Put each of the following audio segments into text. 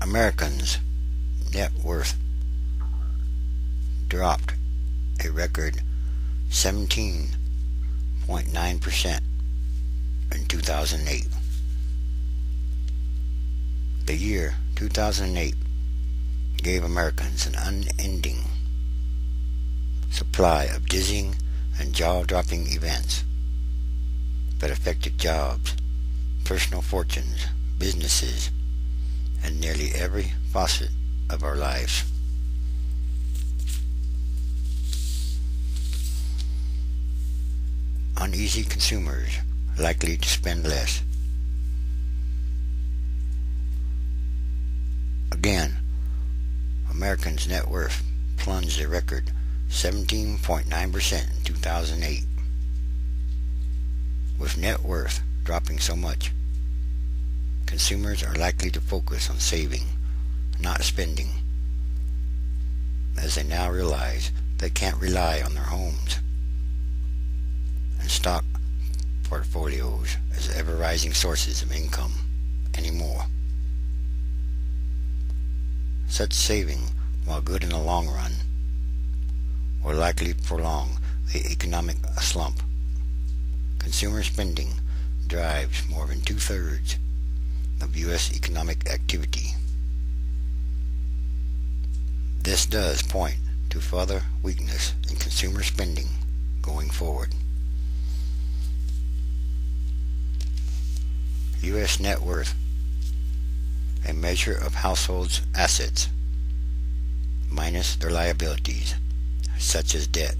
Americans' net worth dropped a record 17.9% in 2008. The year 2008 gave Americans an unending supply of dizzying and jaw-dropping events that affected jobs, personal fortunes, businesses, and nearly every facet of our lives. Uneasy consumers likely to spend less. Again, Americans' net worth plunged a record 17.9% in 2008. With net worth dropping so much, consumers are likely to focus on saving, not spending, as they now realize they can't rely on their homes and stock portfolios as ever-rising sources of income anymore. Such saving, while good in the long run, will likely prolong the economic slump. Consumer spending drives more than two-thirds of U.S. economic activity. This does point to further weakness in consumer spending going forward. U.S. net worth, a measure of households' assets minus their liabilities, such as debt,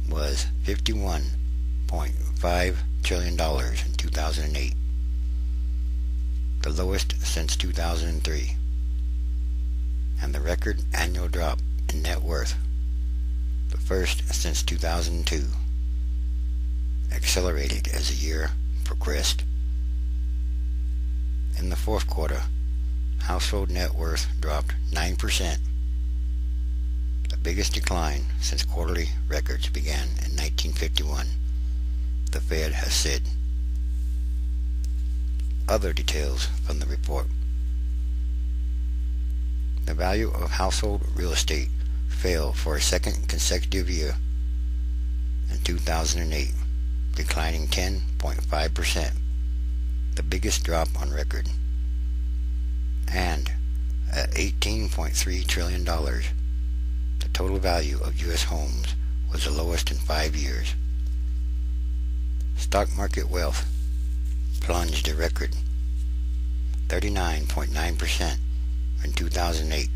was $51.5 trillion in 2008, the lowest since 2003, and the record annual drop in net worth, the first since 2002, accelerated as the year progressed. In the fourth quarter, household net worth dropped 9%, the biggest decline since quarterly records began in 1951, the Fed has said. Other details from the report. The value of household real estate fell for a second consecutive year in 2008, declining 10.5%, the biggest drop on record. And at $18.3 trillion, the total value of U.S. homes was the lowest in 5 years. Stock market wealth plunged a record 39.9% in 2008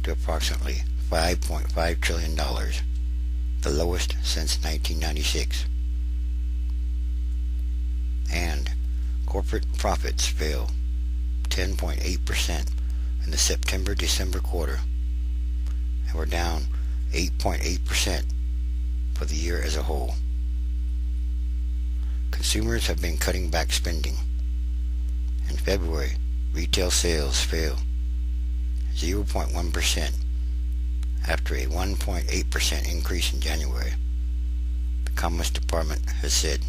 to approximately $5.5 trillion, the lowest since 1996. And corporate profits fell 10.8% in the September-December quarter and were down 8.8% for the year as a whole. Consumers have been cutting back spending. In February, retail sales fell 0.1% after a 1.8% increase in January, the Commerce Department has said.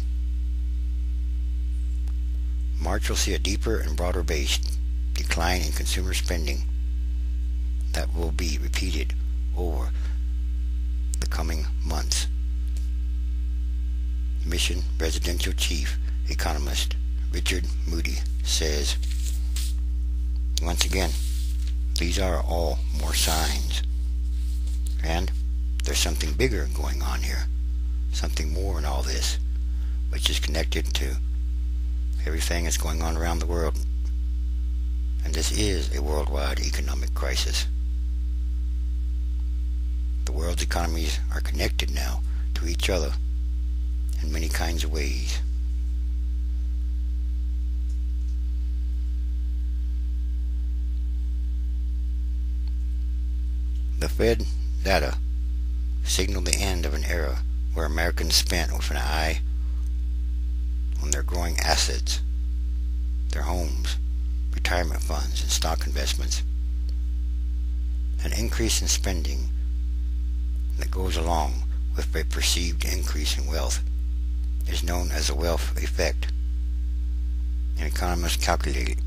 March will see a deeper and broader-based decline in consumer spending that will be repeated over the coming months. Mission Residential Chief Economist Richard Moody says, once again, these are all more signs. And there's something bigger going on here, something more in all this, which is connected to everything that's going on around the world. And this is a worldwide economic crisis. The world's economies are connected now to each other in many kinds of ways. The Fed data signaled the end of an era where Americans spent with an eye on their growing assets, their homes, retirement funds, and stock investments. An increase in spending that goes along with a perceived increase in wealth is known as the wealth effect, and economists calculate it.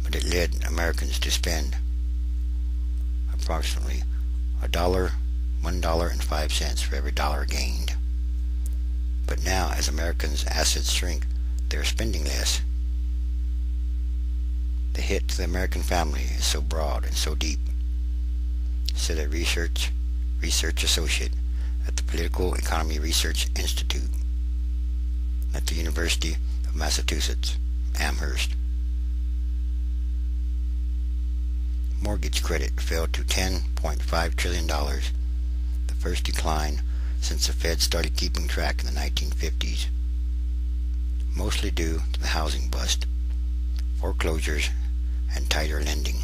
But but it led Americans to spend approximately $1.05 for every dollar gained. But now, as Americans' assets shrink, they are spending less. The hit to the American family is so broad and so deep, said a research associate at the Political Economy Research Institute at the University of Massachusetts, Amherst. Mortgage credit fell to $10.5 trillion, the first decline since the Fed started keeping track in the 1950s, mostly due to the housing bust, foreclosures, and tighter lending.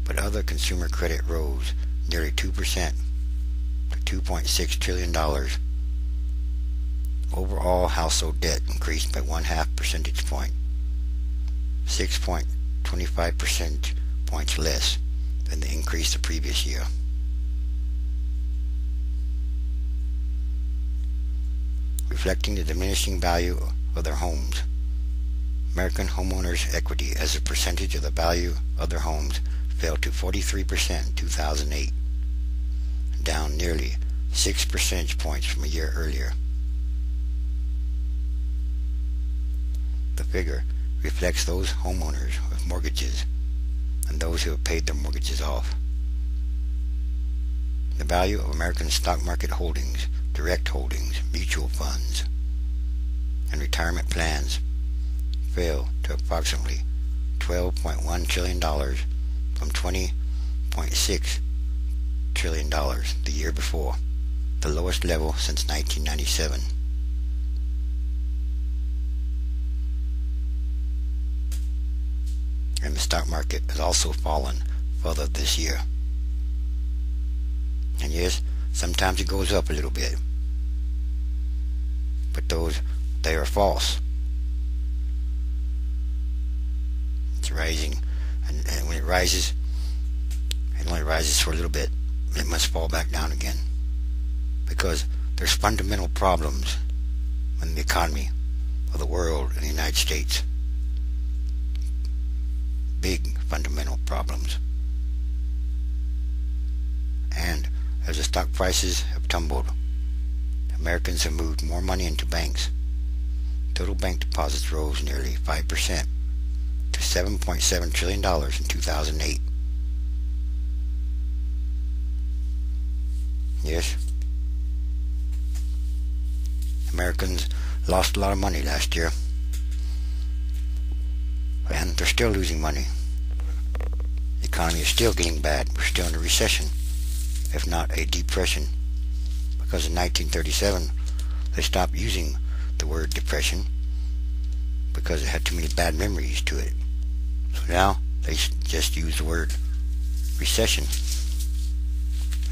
But other consumer credit rose nearly 2% to $2.6 trillion. Overall household debt increased by 0.5 percentage point, 6.25 percentage points less than the increase the previous year. Reflecting the diminishing value of their homes, American homeowners' equity as a percentage of the value of their homes fell to 43% in 2008, down nearly 6 percentage points from a year earlier. The figure reflects those homeowners with mortgages and those who have paid their mortgages off. The value of American stock market holdings, direct holdings, mutual funds, and retirement plans fell to approximately $12.1 trillion from $20.6 trillion the year before, the lowest level since 1997. And the stock market has also fallen further this year. And yes, sometimes it goes up a little bit, but they are false. It's rising, and when it rises, it only rises for a little bit. It must fall back down again, because there's fundamental problems in the economy of the world and the United States. Big fundamental problems. And as the stock prices have tumbled, Americans have moved more money into banks. Total bank deposits rose nearly 5% to $7.7 trillion in 2008. Yes, Americans lost a lot of money last year, and they're still losing money. The economy is still getting bad. We're still in a recession, if not a depression, because in 1937 they stopped using the word depression because it had too many bad memories to it. So now they just use the word recession.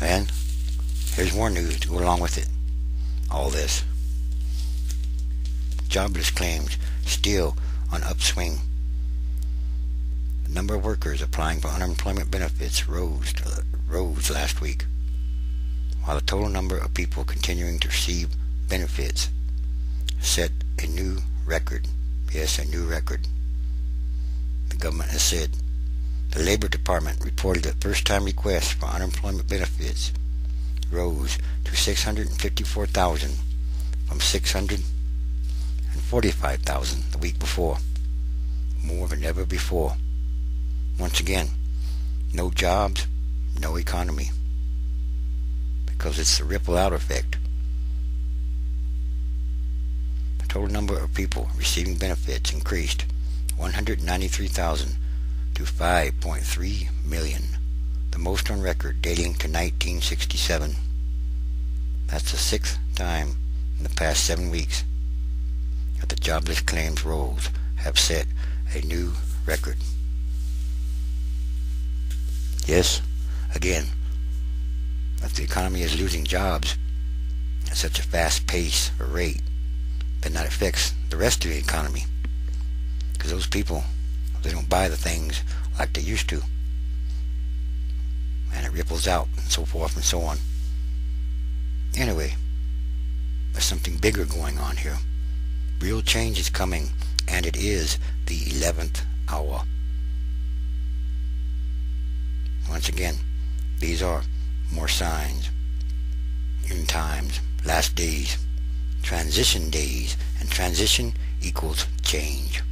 And here's more news to go along with it. All this. Jobless claims still on upswing. The number of workers applying for unemployment benefits rose last week, while the total number of people continuing to receive benefits set a new record. Yes, a new record. The government has said. The Labor Department reported that first-time requests for unemployment benefits rose to 654,000 from 645,000 the week before, more than ever before. Once again, no jobs, no economy, because it's the ripple out effect. The total number of people receiving benefits increased 193,000 to 5.3 million, the most on record dating to 1967. That's the sixth time in the past 7 weeks that the jobless claims rolls have set a new record. Yes, again, if the economy is losing jobs at such a fast pace or rate, then that affects the rest of the economy, because those people, they don't buy the things like they used to, and it ripples out and so forth and so on. Anyway, there's something bigger going on here. Real change is coming and it is the 11th hour. Once again, these are more signs. End times, last days, transition days, and transition equals change.